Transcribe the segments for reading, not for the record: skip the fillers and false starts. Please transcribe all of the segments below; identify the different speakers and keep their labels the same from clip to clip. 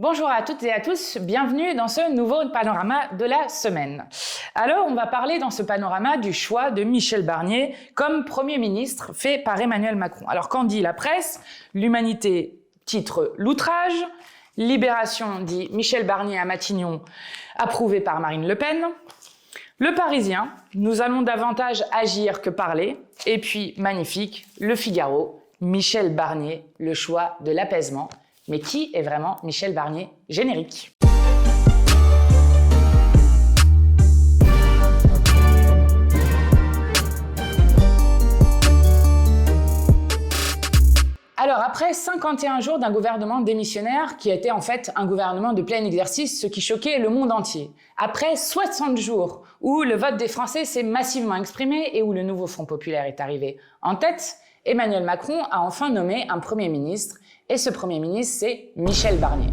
Speaker 1: Bonjour à toutes et à tous, bienvenue dans ce nouveau panorama de la semaine. Alors, on va parler dans ce panorama du choix de Michel Barnier comme Premier ministre fait par Emmanuel Macron. Alors, qu'en dit la presse? L'Humanité titre l'outrage, Libération dit Michel Barnier à Matignon, approuvé par Marine Le Pen. Le Parisien, nous allons davantage agir que parler. Et puis, magnifique, Le Figaro, Michel Barnier, le choix de l'apaisement. Mais qui est vraiment Michel Barnier? Générique. Alors, après 51 jours d'un gouvernement démissionnaire qui était en fait un gouvernement de plein exercice, ce qui choquait le monde entier. Après 60 jours où le vote des Français s'est massivement exprimé et où le nouveau Front populaire est arrivé en tête, Emmanuel Macron a enfin nommé un Premier ministre. Et ce Premier ministre, c'est Michel Barnier.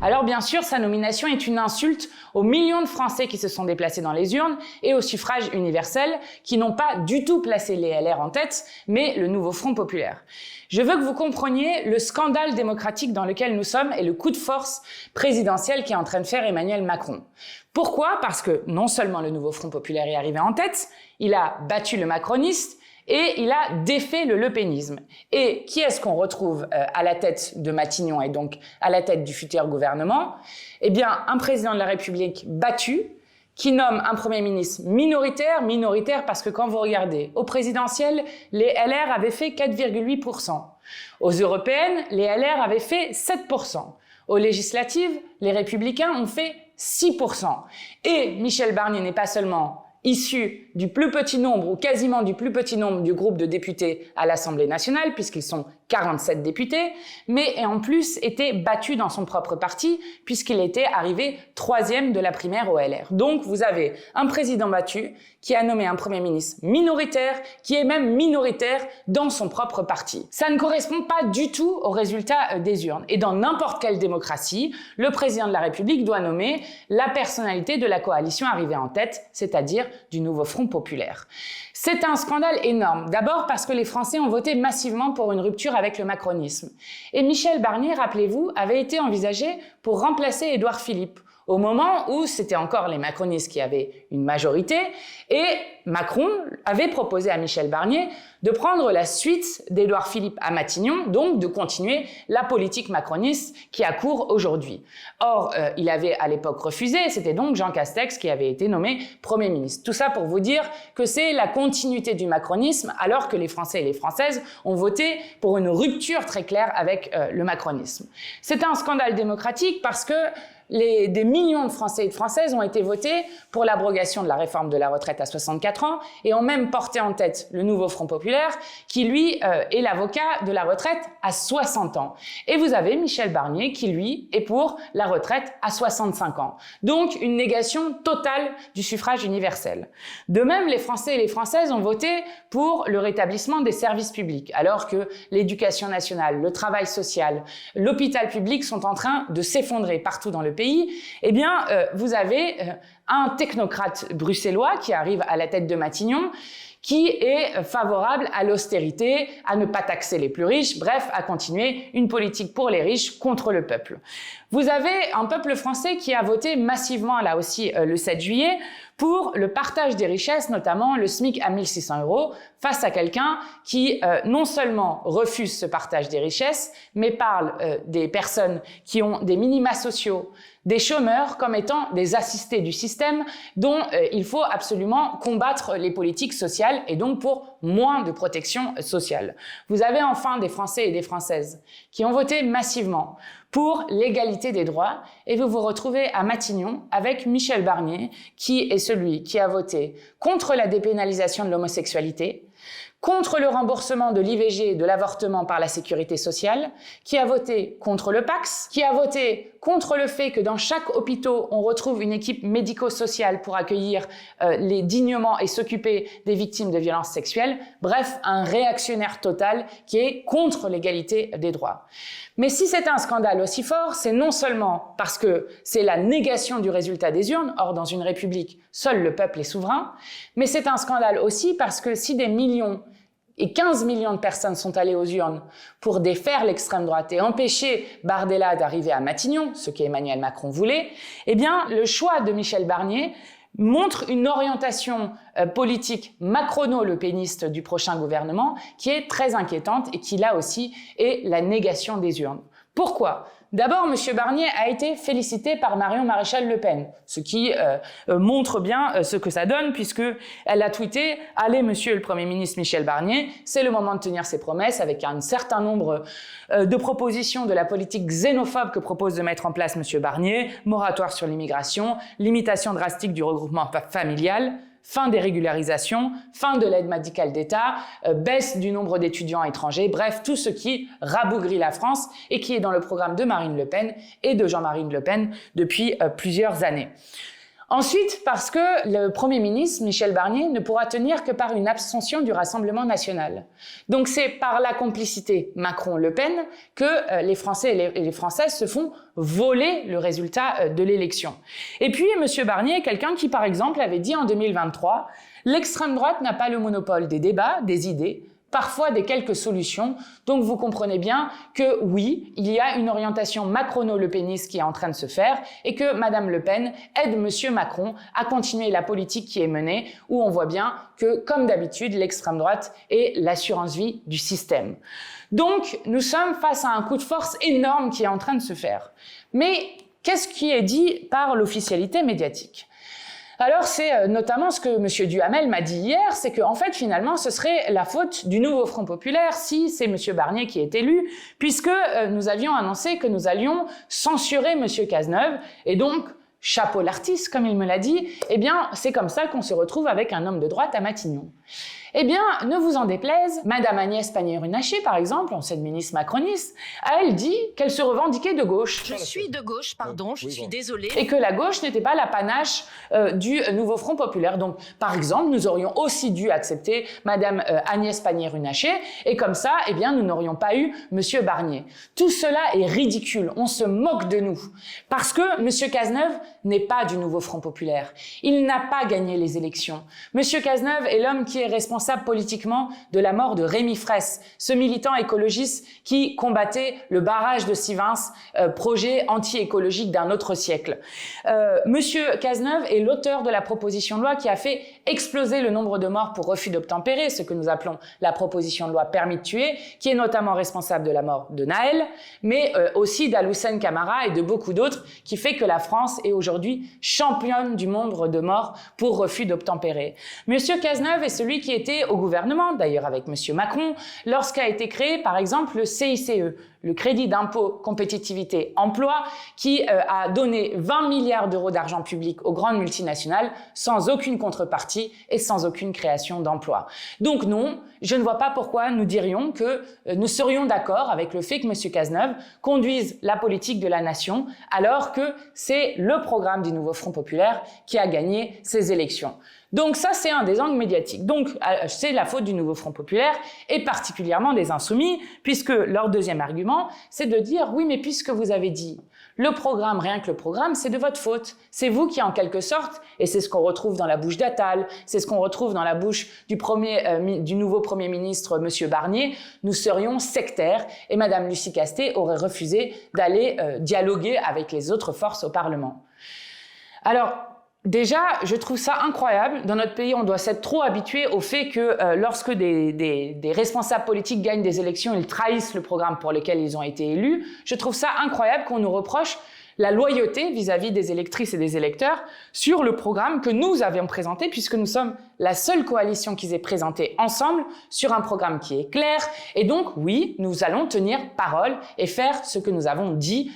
Speaker 1: Alors bien sûr, sa nomination est une insulte aux millions de Français qui se sont déplacés dans les urnes et au suffrage universel, qui n'ont pas du tout placé les LR en tête, mais le nouveau Front populaire. Je veux que vous compreniez le scandale démocratique dans lequel nous sommes et le coup de force présidentiel qu'est en train de faire Emmanuel Macron. Pourquoi? Parce que non seulement le nouveau Front populaire est arrivé en tête, il a battu le macroniste, et il a défait le lepénisme. Et qui est-ce qu'on retrouve à la tête de Matignon et donc à la tête du futur gouvernement? Eh bien, un président de la République battu qui nomme un Premier ministre minoritaire parce que quand vous regardez au présidentiel, les LR avaient fait 4,8%. Aux européennes, les LR avaient fait 7%. Aux législatives, les Républicains ont fait 6%. Et Michel Barnier n'est pas seulement issu du plus petit nombre ou quasiment du plus petit nombre du groupe de députés à l'Assemblée nationale, puisqu'ils sont 47 députés, mais en plus était battu dans son propre parti, puisqu'il était arrivé 3e de la primaire au LR. Donc vous avez un président battu qui a nommé un Premier ministre minoritaire, qui est même minoritaire dans son propre parti. Ça ne correspond pas du tout au résultat des urnes. Et dans n'importe quelle démocratie, le président de la République doit nommer la personnalité de la coalition arrivée en tête, c'est-à-dire du nouveau Front populaire. C'est un scandale énorme. D'abord parce que les Français ont voté massivement pour une rupture avec le macronisme. Et Michel Barnier, rappelez-vous, avait été envisagé pour remplacer Édouard Philippe, au moment où c'était encore les macronistes qui avaient une majorité, et Macron avait proposé à Michel Barnier de prendre la suite d'Édouard Philippe à Matignon, donc de continuer la politique macroniste qui a cours aujourd'hui. Or, il avait à l'époque refusé, c'était donc Jean Castex qui avait été nommé Premier ministre. Tout ça pour vous dire que c'est la continuité du macronisme, alors que les Français et les Françaises ont voté pour une rupture très claire avec le macronisme. C'est un scandale démocratique parce que des millions de Français et de Françaises ont été votés pour l'abrogation de la réforme de la retraite à 64 ans et ont même porté en tête le nouveau Front populaire qui, lui, est l'avocat de la retraite à 60 ans. Et vous avez Michel Barnier qui, lui, est pour la retraite à 65 ans. Donc, une négation totale du suffrage universel. De même, les Français et les Françaises ont voté pour le rétablissement des services publics, alors que l'éducation nationale, le travail social, l'hôpital public sont en train de s'effondrer partout dans le pays. Eh bien, vous avez un technocrate bruxellois qui arrive à la tête de Matignon, qui est favorable à l'austérité, à ne pas taxer les plus riches, bref, à continuer une politique pour les riches contre le peuple. Vous avez un peuple français qui a voté massivement, là aussi, le 7 juillet, pour le partage des richesses, notamment le SMIC à 1 600 €, face à quelqu'un qui non seulement refuse ce partage des richesses, mais parle des personnes qui ont des minima sociaux, des chômeurs comme étant des assistés du système dont il faut absolument combattre les politiques sociales et donc pour moins de protection sociale. Vous avez enfin des Français et des Françaises qui ont voté massivement pour l'égalité des droits et vous vous retrouvez à Matignon avec Michel Barnier qui est celui qui a voté contre la dépénalisation de l'homosexualité, contre le remboursement de l'IVG et de l'avortement par la sécurité sociale, qui a voté contre le PAX, qui a voté contre le fait que dans chaque hôpital, on retrouve une équipe médico-sociale pour accueillir dignement et s'occuper des victimes de violences sexuelles. Bref, un réactionnaire total qui est contre l'égalité des droits. Mais si c'est un scandale aussi fort, c'est non seulement parce que c'est la négation du résultat des urnes, or dans une république, seul le peuple est souverain, mais c'est un scandale aussi parce que si des millions et 15 millions de personnes sont allées aux urnes pour défaire l'extrême droite et empêcher Bardella d'arriver à Matignon, ce qu'Emmanuel Macron voulait, eh bien, le choix de Michel Barnier montre une orientation politique macrono-lepéniste du prochain gouvernement qui est très inquiétante et qui, là aussi, est la négation des urnes. Pourquoi ? D'abord, M. Barnier a été félicité par Marion Maréchal Le Pen, ce qui montre bien ce que ça donne, puisque elle a tweeté « Allez, Monsieur le Premier ministre Michel Barnier, c'est le moment de tenir ses promesses » avec un certain nombre de propositions de la politique xénophobe que propose de mettre en place M. Barnier, moratoire sur l'immigration, limitation drastique du regroupement familial, fin des régularisations, fin de l'aide médicale d'État, baisse du nombre d'étudiants étrangers, bref, tout ce qui rabougrit la France et qui est dans le programme de Marine Le Pen et de Jean-Marie Le Pen depuis plusieurs années. Ensuite, parce que le Premier ministre, Michel Barnier, ne pourra tenir que par une abstention du Rassemblement national. Donc c'est par la complicité Macron-Le Pen que les Français et les Françaises se font voler le résultat de l'élection. Et puis, M. Barnier est quelqu'un qui, par exemple, avait dit en 2023 « L'extrême droite n'a pas le monopole des débats, des idées, parfois des quelques solutions. » Donc vous comprenez bien que oui, il y a une orientation macrono-lepéniste qui est en train de se faire et que Madame Le Pen aide Monsieur Macron à continuer la politique qui est menée, où on voit bien que, comme d'habitude, l'extrême droite est l'assurance-vie du système. Donc nous sommes face à un coup de force énorme qui est en train de se faire. Mais qu'est-ce qui est dit par l'officialité médiatique ? Alors c'est notamment ce que M. Duhamel m'a dit hier, c'est qu'en fait finalement ce serait la faute du nouveau Front populaire si c'est M. Barnier qui est élu, puisque nous avions annoncé que nous allions censurer M. Cazeneuve, et donc chapeau l'artiste comme il me l'a dit, eh bien c'est comme ça qu'on se retrouve avec un homme de droite à Matignon. Eh bien, ne vous en déplaise, Madame Agnès Pannier-Runacher, par exemple, ancienne ministre macroniste, elle dit qu'elle se revendiquait de gauche.
Speaker 2: Je suis de gauche, pardon, je suis désolée.
Speaker 1: Et que la gauche n'était pas l'apanage du nouveau Front populaire. Donc, par exemple, nous aurions aussi dû accepter Madame Agnès Pannier-Runacher, et comme ça, eh bien, nous n'aurions pas eu Monsieur Barnier. Tout cela est ridicule, on se moque de nous. Parce que Monsieur Cazeneuve n'est pas du nouveau Front populaire. Il n'a pas gagné les élections. Monsieur Cazeneuve est l'homme qui est responsable politiquement de la mort de Rémi Fraisse, ce militant écologiste qui combattait le barrage de Sivens, projet anti-écologique d'un autre siècle. Monsieur Cazeneuve est l'auteur de la proposition de loi qui a fait exploser le nombre de morts pour refus d'obtempérer, ce que nous appelons la proposition de loi permis de tuer, qui est notamment responsable de la mort de Naël, mais aussi d'Aloussène Camara et de beaucoup d'autres, qui fait que la France est aujourd'hui championne du nombre de morts pour refus d'obtempérer. Monsieur Cazeneuve est celui qui était au gouvernement, d'ailleurs avec Monsieur Macron, lorsqu'a été créé par exemple le CICE, le crédit d'impôt compétitivité emploi, qui a donné 20 milliards d'euros d'argent public aux grandes multinationales sans aucune contrepartie et sans aucune création d'emplois. Donc non, je ne vois pas pourquoi nous dirions que nous serions d'accord avec le fait que M. Cazeneuve conduise la politique de la nation alors que c'est le programme du nouveau Front populaire qui a gagné ces élections. Donc ça, c'est un des angles médiatiques. Donc c'est la faute du nouveau Front populaire et particulièrement des Insoumis, puisque leur deuxième argument, c'est de dire « oui, mais puisque vous avez dit le programme, rien que le programme, c'est de votre faute. C'est vous qui, en quelque sorte, et c'est ce qu'on retrouve dans la bouche d'Attal, c'est ce qu'on retrouve dans la bouche du nouveau Premier ministre, M. Barnier, nous serions sectaires et Mme Lucie Castet aurait refusé d'aller dialoguer avec les autres forces au Parlement. » Alors, déjà, je trouve ça incroyable. Dans notre pays, on doit s'être trop habitué au fait que lorsque des responsables politiques gagnent des élections, ils trahissent le programme pour lequel ils ont été élus. Je trouve ça incroyable qu'on nous reproche la loyauté vis-à-vis des électrices et des électeurs sur le programme que nous avions présenté, puisque nous sommes la seule coalition qu'ils aient présenté ensemble sur un programme qui est clair. Et donc, oui, nous allons tenir parole et faire ce que nous avons dit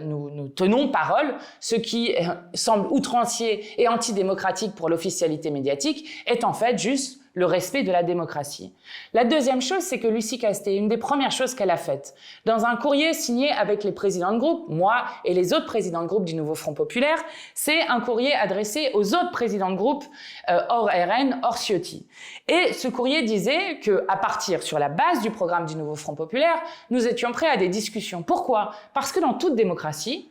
Speaker 1: nous tenons parole. Ce qui semble outrancier et antidémocratique pour l'officialité médiatique est en fait juste le respect de la démocratie. La deuxième chose, c'est que Lucie Castet, une des premières choses qu'elle a faites, dans un courrier signé avec les présidents de groupe, moi et les autres présidents de groupe du nouveau Front populaire, c'est un courrier adressé aux autres présidents de groupe hors RN, hors Ciotti. Et ce courrier disait qu'à partir, sur la base du programme du nouveau Front populaire, nous étions prêts à des discussions. Pourquoi ? Parce que dans toute démocratie,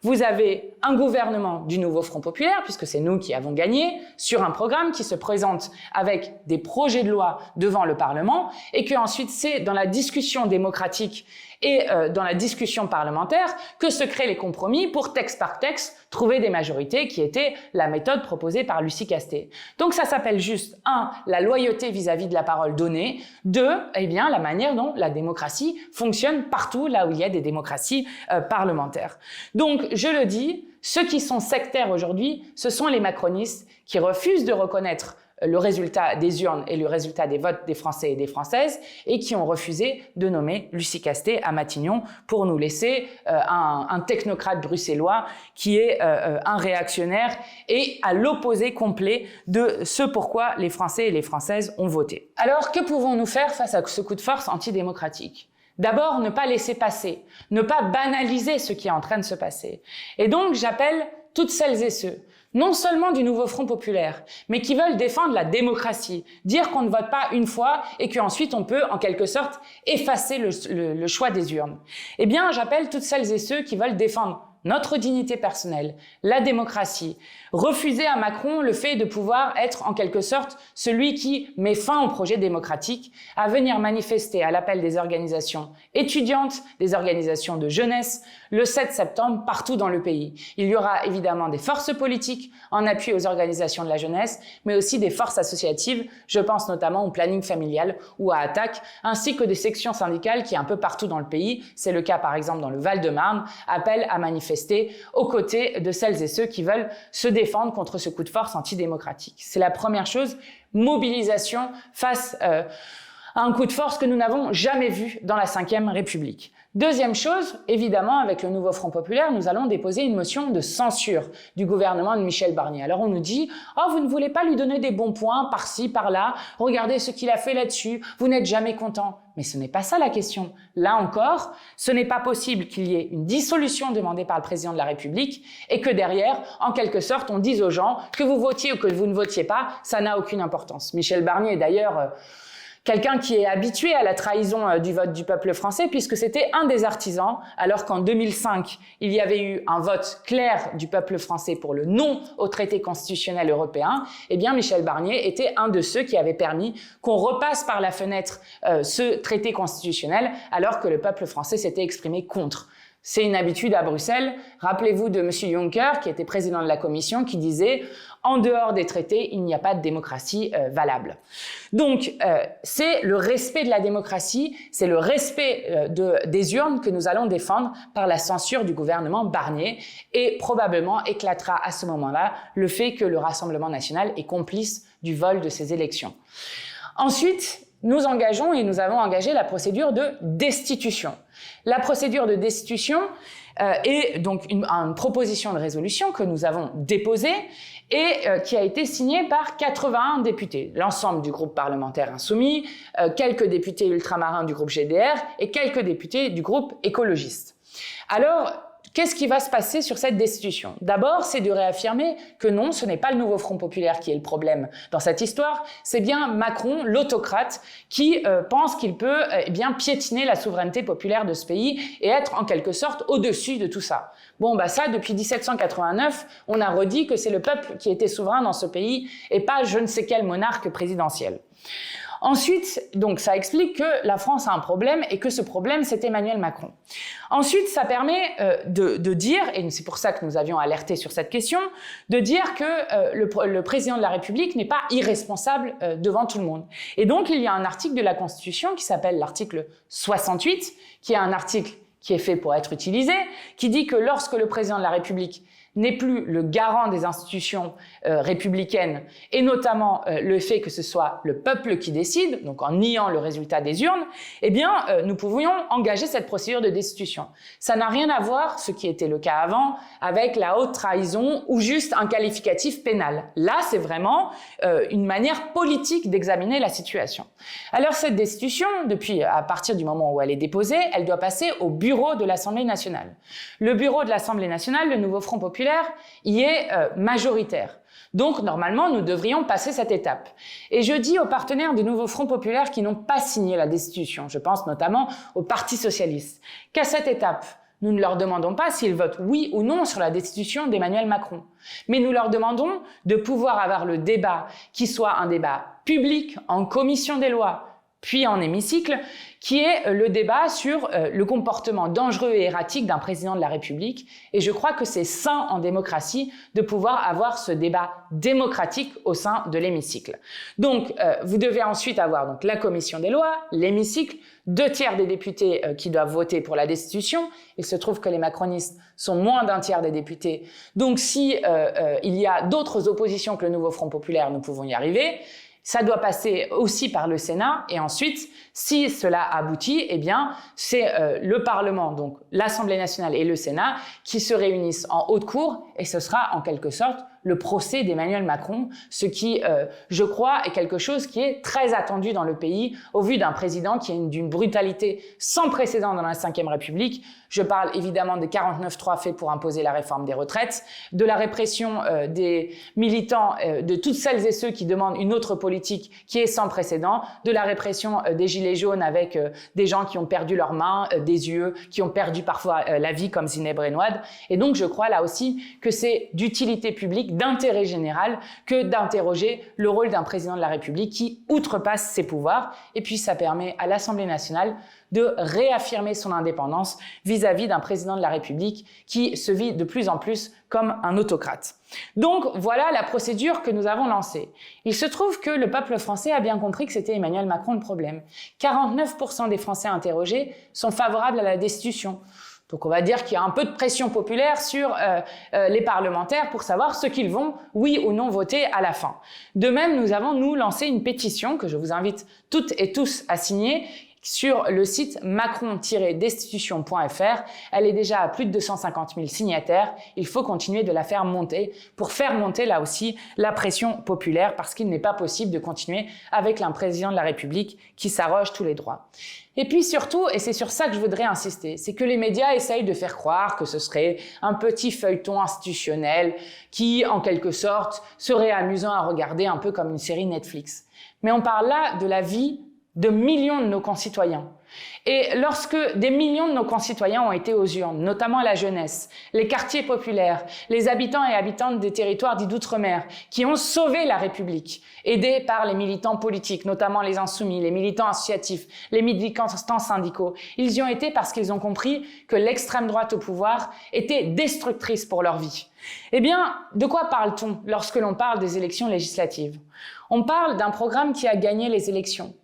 Speaker 1: vous avez un gouvernement du nouveau Front populaire, puisque c'est nous qui avons gagné, sur un programme qui se présente avec des projets de loi devant le Parlement, et que ensuite c'est dans la discussion démocratique et dans la discussion parlementaire que se créent les compromis pour texte par texte trouver des majorités, qui était la méthode proposée par Lucie Castet. Donc ça s'appelle juste 1. La loyauté vis-à-vis de la parole donnée, 2. Eh bien la manière dont la démocratie fonctionne partout là où il y a des démocraties parlementaires. Donc je le dis, ceux qui sont sectaires aujourd'hui, ce sont les macronistes qui refusent de reconnaître le résultat des urnes et le résultat des votes des Français et des Françaises, et qui ont refusé de nommer Lucie Castet à Matignon pour nous laisser un technocrate bruxellois qui est un réactionnaire et à l'opposé complet de ce pourquoi les Français et les Françaises ont voté. Alors, que pouvons-nous faire face à ce coup de force antidémocratique ? D'abord, ne pas laisser passer, ne pas banaliser ce qui est en train de se passer. Et donc, j'appelle toutes celles et ceux, non seulement du nouveau Front populaire, mais qui veulent défendre la démocratie, dire qu'on ne vote pas une fois et qu'ensuite on peut, en quelque sorte, effacer le choix des urnes. Eh bien, j'appelle toutes celles et ceux qui veulent défendre notre dignité personnelle, la démocratie, refuser à Macron le fait de pouvoir être en quelque sorte celui qui met fin au projet démocratique, à venir manifester à l'appel des organisations étudiantes, des organisations de jeunesse, le 7 septembre partout dans le pays. Il y aura évidemment des forces politiques en appui aux organisations de la jeunesse, mais aussi des forces associatives, je pense notamment au planning familial ou à Attac, ainsi que des sections syndicales qui un peu partout dans le pays, c'est le cas par exemple dans le Val-de-Marne, appellent à manifester aux côtés de celles et ceux qui veulent se défendre contre ce coup de force antidémocratique. C'est la première chose, mobilisation face à un coup de force que nous n'avons jamais vu dans la Ve République. Deuxième chose, évidemment, avec le nouveau Front populaire, nous allons déposer une motion de censure du gouvernement de Michel Barnier. Alors on nous dit « Oh, vous ne voulez pas lui donner des bons points par-ci, par-là, regardez ce qu'il a fait là-dessus, vous n'êtes jamais content ». Mais ce n'est pas ça la question. Là encore, ce n'est pas possible qu'il y ait une dissolution demandée par le président de la République et que derrière, en quelque sorte, on dise aux gens que vous votiez ou que vous ne votiez pas, ça n'a aucune importance. Michel Barnier est d'ailleurs quelqu'un qui est habitué à la trahison du vote du peuple français, puisque c'était un des artisans, alors qu'en 2005, il y avait eu un vote clair du peuple français pour le non au traité constitutionnel européen. Eh bien, Michel Barnier était un de ceux qui avaient permis qu'on repasse par la fenêtre ce traité constitutionnel, alors que le peuple français s'était exprimé contre. C'est une habitude à Bruxelles. Rappelez-vous de M. Juncker, qui était président de la Commission, qui disait « En dehors des traités, il n'y a pas de démocratie valable ». Donc, c'est le respect de la démocratie, c'est le respect des urnes que nous allons défendre par la censure du gouvernement Barnier. Et probablement éclatera à ce moment-là le fait que le Rassemblement national est complice du vol de ces élections. Ensuite, nous engageons et nous avons engagé la procédure de destitution. La procédure de destitution est donc une proposition de résolution que nous avons déposée et qui a été signée par 81 députés, l'ensemble du groupe parlementaire insoumis, quelques députés ultramarins du groupe GDR et quelques députés du groupe écologiste. Alors, qu'est-ce qui va se passer sur cette destitution? D'abord, c'est de réaffirmer que non, ce n'est pas le nouveau Front populaire qui est le problème dans cette histoire, c'est bien Macron, l'autocrate, qui pense qu'il peut bien piétiner la souveraineté populaire de ce pays et être en quelque sorte au-dessus de tout ça. Bon, bah ça, depuis 1789, on a redit que c'est le peuple qui était souverain dans ce pays et pas je ne sais quel monarque présidentiel. Ensuite, donc ça explique que la France a un problème et que ce problème, c'est Emmanuel Macron. Ensuite, ça permet de dire, et c'est pour ça que nous avions alerté sur cette question, de dire que le président de la République n'est pas irresponsable devant tout le monde. Et donc, il y a un article de la Constitution qui s'appelle l'article 68, qui est un article qui est fait pour être utilisé, qui dit que lorsque le président de la République n'est plus le garant des institutions républicaines, et notamment le fait que ce soit le peuple qui décide, donc en niant le résultat des urnes, eh bien, nous pouvions engager cette procédure de destitution. Ça n'a rien à voir, ce qui était le cas avant, avec la haute trahison ou juste un qualificatif pénal. Là, c'est vraiment une manière politique d'examiner la situation. Alors, cette destitution, à partir du moment où elle est déposée, elle doit passer au bureau de l'Assemblée nationale. Le bureau de l'Assemblée nationale, le nouveau Front populaire, y est majoritaire. Donc, normalement, nous devrions passer cette étape. Et je dis aux partenaires du nouveau Front populaire qui n'ont pas signé la destitution, je pense notamment au Parti socialiste, qu'à cette étape, Nous ne leur demandons pas s'ils votent oui ou non sur la destitution d'Emmanuel Macron. Mais nous leur demandons de pouvoir avoir le débat qui soit un débat public en commission des lois, puis en hémicycle, qui est le débat sur le comportement dangereux et erratique d'un président de la République. Et je crois que c'est sain en démocratie de pouvoir avoir ce débat démocratique au sein de l'hémicycle. Donc, vous devez ensuite avoir donc, la commission des lois, l'hémicycle, 2/3 des députés qui doivent voter pour la destitution. Il se trouve que les macronistes sont moins d'1/3 des députés. Donc, si il y a d'autres oppositions que le Nouveau Front Populaire, nous pouvons y arriver. Ça doit passer aussi par le Sénat et ensuite, si cela aboutit, eh bien, c'est le Parlement, donc l'Assemblée nationale et le Sénat, qui se réunissent en haute cour et ce sera en quelque sorte le procès d'Emmanuel Macron, ce qui, je crois, est quelque chose qui est très attendu dans le pays au vu d'un président qui est d'une brutalité sans précédent dans la Ve République. Je parle évidemment des 49.3 faits pour imposer la réforme des retraites, de la répression des militants, de toutes celles et ceux qui demandent une autre politique qui est sans précédent, de la répression des gilets jaunes avec des gens qui ont perdu leurs mains, des yeux, qui ont perdu parfois la vie comme Zineb Renouad. Et donc je crois là aussi que c'est d'utilité publique, d'intérêt général que d'interroger le rôle d'un président de la République qui outrepasse ses pouvoirs. Et puis ça permet à l'Assemblée nationale de réaffirmer son indépendance vis-à-vis d'un président de la République qui se vit de plus en plus comme un autocrate. Donc voilà la procédure que nous avons lancée. Il se trouve que le peuple français a bien compris que c'était Emmanuel Macron le problème. 49% des Français interrogés sont favorables à la destitution. Donc on va dire qu'il y a un peu de pression populaire sur les parlementaires pour savoir ce qu'ils vont, oui ou non, voter à la fin. De même, nous avons, lancé une pétition que je vous invite toutes et tous à signer sur le site macron-destitution.fr. Elle est déjà à plus de 250 000 signataires. Il faut continuer de la faire monter pour faire monter là aussi la pression populaire parce qu'il n'est pas possible de continuer avec un président de la République qui s'arroge tous les droits. Et puis surtout, et c'est sur ça que je voudrais insister, c'est que les médias essayent de faire croire que ce serait un petit feuilleton institutionnel qui, en quelque sorte, serait amusant à regarder un peu comme une série Netflix. Mais on parle là de la vie de millions de nos concitoyens. Et lorsque des millions de nos concitoyens ont été aux urnes, notamment la jeunesse, les quartiers populaires, les habitants et habitantes des territoires dits d'outre-mer, qui ont sauvé la République, aidés par les militants politiques, notamment les insoumis, les militants associatifs, les militants syndicaux, ils y ont été parce qu'ils ont compris que l'extrême droite au pouvoir était destructrice pour leur vie. Eh bien, de quoi parle-t-on lorsque l'on parle des élections législatives? On parle d'un programme qui a gagné les élections.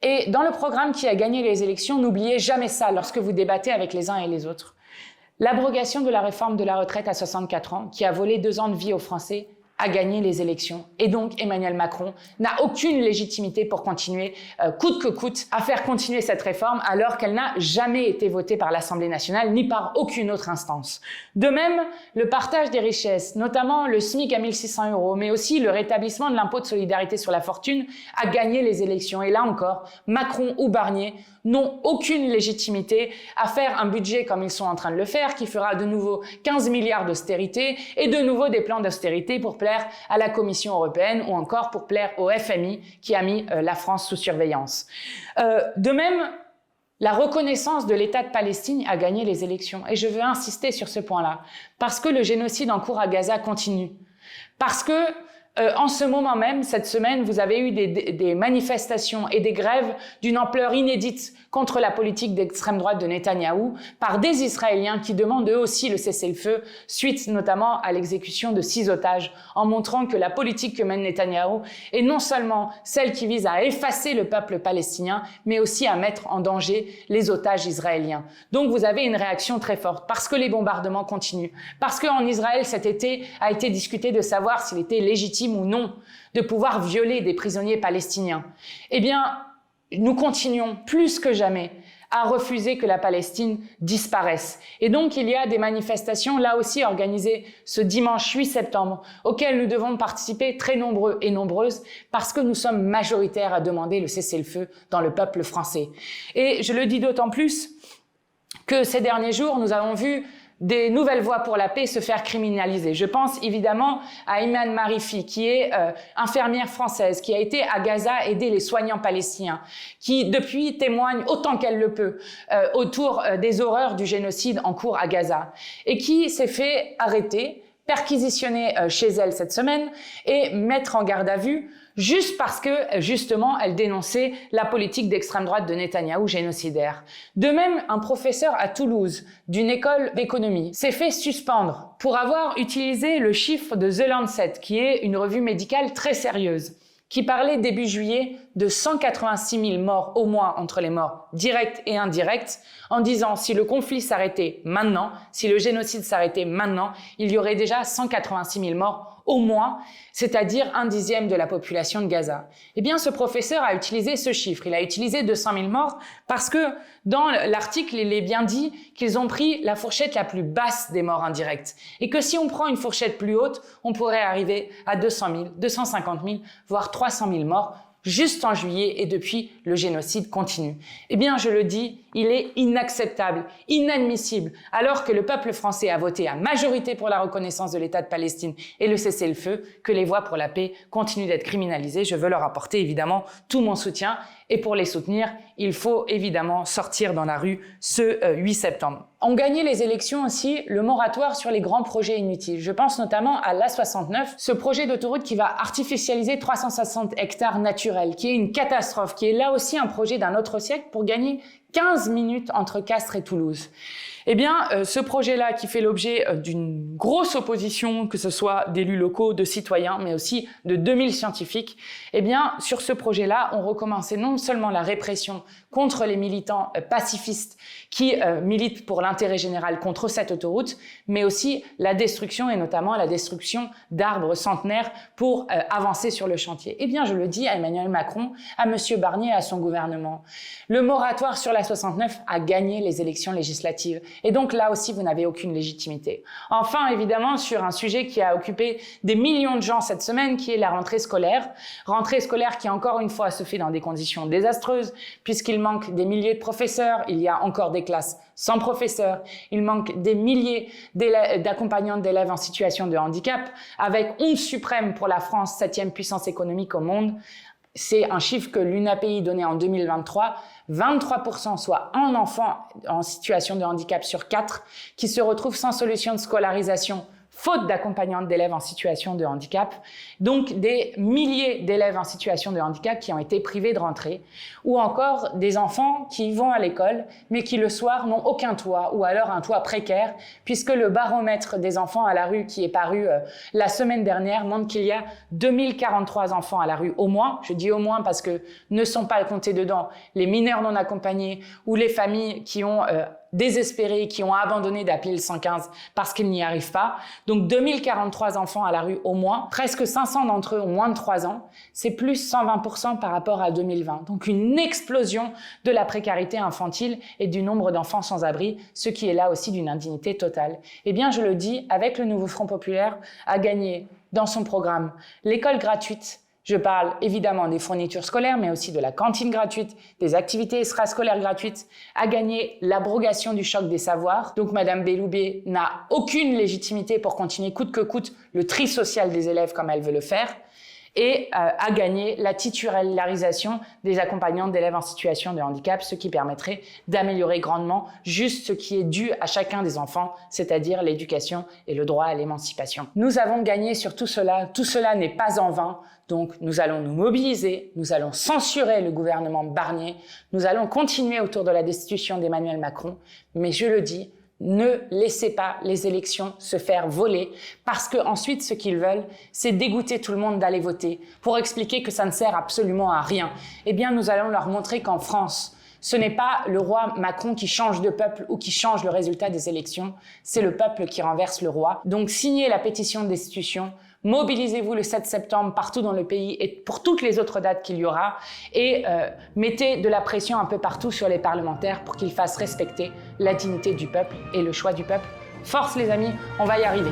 Speaker 1: Et dans le programme qui a gagné les élections, n'oubliez jamais ça lorsque vous débattez avec les uns et les autres. L'abrogation de la réforme de la retraite à 64 ans, qui a volé 2 ans de vie aux Français, a gagné les élections. Et donc, Emmanuel Macron n'a aucune légitimité pour continuer, coûte que coûte, à faire continuer cette réforme alors qu'elle n'a jamais été votée par l'Assemblée nationale ni par aucune autre instance. De même, le partage des richesses, notamment le SMIC à 1 600 €, mais aussi le rétablissement de l'impôt de solidarité sur la fortune, a gagné les élections. Et là encore, Macron ou Barnier n'ont aucune légitimité à faire un budget comme ils sont en train de le faire, qui fera de nouveau 15 milliards d'austérité et de nouveau des plans d'austérité pour plaire à la Commission européenne ou encore pour plaire au FMI qui a mis la France sous surveillance. De même, la reconnaissance de l'État de Palestine a gagné les élections. Et je veux insister sur ce point-là, parce que le génocide en cours à Gaza continue. Parce que en ce moment même, cette semaine, vous avez eu des manifestations et des grèves d'une ampleur inédite contre la politique d'extrême droite de Netanyahou par des Israéliens qui demandent eux aussi le cessez-le-feu, suite notamment à l'exécution de 6 otages, en montrant que la politique que mène Netanyahou est non seulement celle qui vise à effacer le peuple palestinien, mais aussi à mettre en danger les otages israéliens. Donc vous avez une réaction très forte, parce que les bombardements continuent, parce qu'en Israël cet été a été discuté de savoir s'il était légitime ou non de pouvoir violer des prisonniers palestiniens. Eh bien, nous continuons plus que jamais à refuser que la Palestine disparaisse. Et donc, il y a des manifestations, là aussi organisées ce dimanche 8 septembre, auxquelles nous devons participer très nombreux et nombreuses, parce que nous sommes majoritaires à demander le cessez-le-feu dans le peuple français. Et je le dis d'autant plus que ces derniers jours, nous avons vu des nouvelles voix pour la paix se faire criminaliser. Je pense évidemment à Iman Marifi, qui est infirmière française, qui a été à Gaza aider les soignants palestiniens, qui depuis témoigne autant qu'elle le peut autour des horreurs du génocide en cours à Gaza, et qui s'est fait arrêter, perquisitionner chez elle cette semaine et mettre en garde à vue juste parce que, justement, elle dénonçait la politique d'extrême droite de Netanyahou génocidaire. De même, un professeur à Toulouse d'une école d'économie s'est fait suspendre pour avoir utilisé le chiffre de The Lancet, qui est une revue médicale très sérieuse, qui parlait début juillet de 186 000 morts au moins entre les morts directes et indirectes, en disant si le conflit s'arrêtait maintenant, si le génocide s'arrêtait maintenant, il y aurait déjà 186 000 morts au moins, c'est-à-dire 1/10 de la population de Gaza. Eh bien, ce professeur a utilisé ce chiffre. Il a utilisé 200 000 morts parce que dans l'article, il est bien dit qu'ils ont pris la fourchette la plus basse des morts indirectes. Et que si on prend une fourchette plus haute, on pourrait arriver à 200 000, 250 000, voire 300 000 morts juste en juillet, et depuis, le génocide continue. Eh bien, je le dis, il est inacceptable, inadmissible, alors que le peuple français a voté à majorité pour la reconnaissance de l'État de Palestine et le cessez-le-feu, que les voix pour la paix continuent d'être criminalisées. Je veux leur apporter évidemment tout mon soutien, et pour les soutenir, il faut évidemment sortir dans la rue ce 8 septembre. On gagnait les élections aussi le moratoire sur les grands projets inutiles. Je pense notamment à l'A69, ce projet d'autoroute qui va artificialiser 360 hectares naturels, qui est une catastrophe, qui est là aussi un projet d'un autre siècle pour gagner 15 minutes entre Castres et Toulouse. Eh bien, ce projet-là qui fait l'objet d'une grosse opposition, que ce soit d'élus locaux, de citoyens, mais aussi de 2000 scientifiques, eh bien, sur ce projet-là, on recommençait non seulement la répression contre les militants pacifistes qui militent pour l'intérêt général contre cette autoroute, mais aussi la destruction, et notamment la destruction d'arbres centenaires pour avancer sur le chantier. Eh bien, je le dis à Emmanuel Macron, à Monsieur Barnier et à son gouvernement. Le moratoire sur la 69 a gagné les élections législatives. Et donc là aussi, vous n'avez aucune légitimité. Enfin, évidemment, sur un sujet qui a occupé des millions de gens cette semaine, qui est la rentrée scolaire qui, encore une fois, se fait dans des conditions désastreuses, puisqu'il manque des milliers de professeurs, il y a encore des classes sans professeurs, il manque des milliers d'accompagnantes d'élèves en situation de handicap, avec honte suprême pour la France, 7e puissance économique au monde. C'est un chiffre que l'UNAPI donnait en 2023, 23%, soit un enfant en situation de handicap sur 4, qui se retrouve sans solution de scolarisation, faute d'accompagnantes d'élèves en situation de handicap. Donc des milliers d'élèves en situation de handicap qui ont été privés de rentrée, ou encore des enfants qui vont à l'école, mais qui le soir n'ont aucun toit, ou alors un toit précaire, puisque le baromètre des enfants à la rue qui est paru la semaine dernière montre qu'il y a 2043 enfants à la rue au moins. Je dis au moins parce que ne sont pas comptés dedans les mineurs non accompagnés ou les familles qui ont désespérés, qui ont abandonné d'appeler le 115 parce qu'ils n'y arrivent pas. Donc 2043 enfants à la rue au moins, presque 500 d'entre eux ont moins de 3 ans, c'est plus 120% par rapport à 2020. Donc une explosion de la précarité infantile et du nombre d'enfants sans abri, ce qui est là aussi d'une indignité totale. Eh bien, je le dis, avec le nouveau Front populaire, a gagné dans son programme l'école gratuite. Je parle évidemment des fournitures scolaires, mais aussi de la cantine gratuite, des activités extrascolaires gratuites, a gagné l'abrogation du choc des savoirs. Donc Madame Belloubet n'a aucune légitimité pour continuer coûte que coûte le tri social des élèves comme elle veut le faire, et a gagné la titularisation des accompagnantes d'élèves en situation de handicap, ce qui permettrait d'améliorer grandement juste ce qui est dû à chacun des enfants, c'est-à-dire l'éducation et le droit à l'émancipation. Nous avons gagné sur tout cela n'est pas en vain, donc nous allons nous mobiliser, nous allons censurer le gouvernement Barnier, nous allons continuer autour de la destitution d'Emmanuel Macron, mais je le dis, ne laissez pas les élections se faire voler, parce que ensuite ce qu'ils veulent, c'est dégoûter tout le monde d'aller voter pour expliquer que ça ne sert absolument à rien. Eh bien, nous allons leur montrer qu'en France, ce n'est pas le roi Macron qui change de peuple ou qui change le résultat des élections, c'est le peuple qui renverse le roi. Donc signez la pétition de destitution, mobilisez-vous le 7 septembre partout dans le pays et pour toutes les autres dates qu'il y aura, et mettez de la pression un peu partout sur les parlementaires pour qu'ils fassent respecter la dignité du peuple et le choix du peuple. Force les amis, on va y arriver.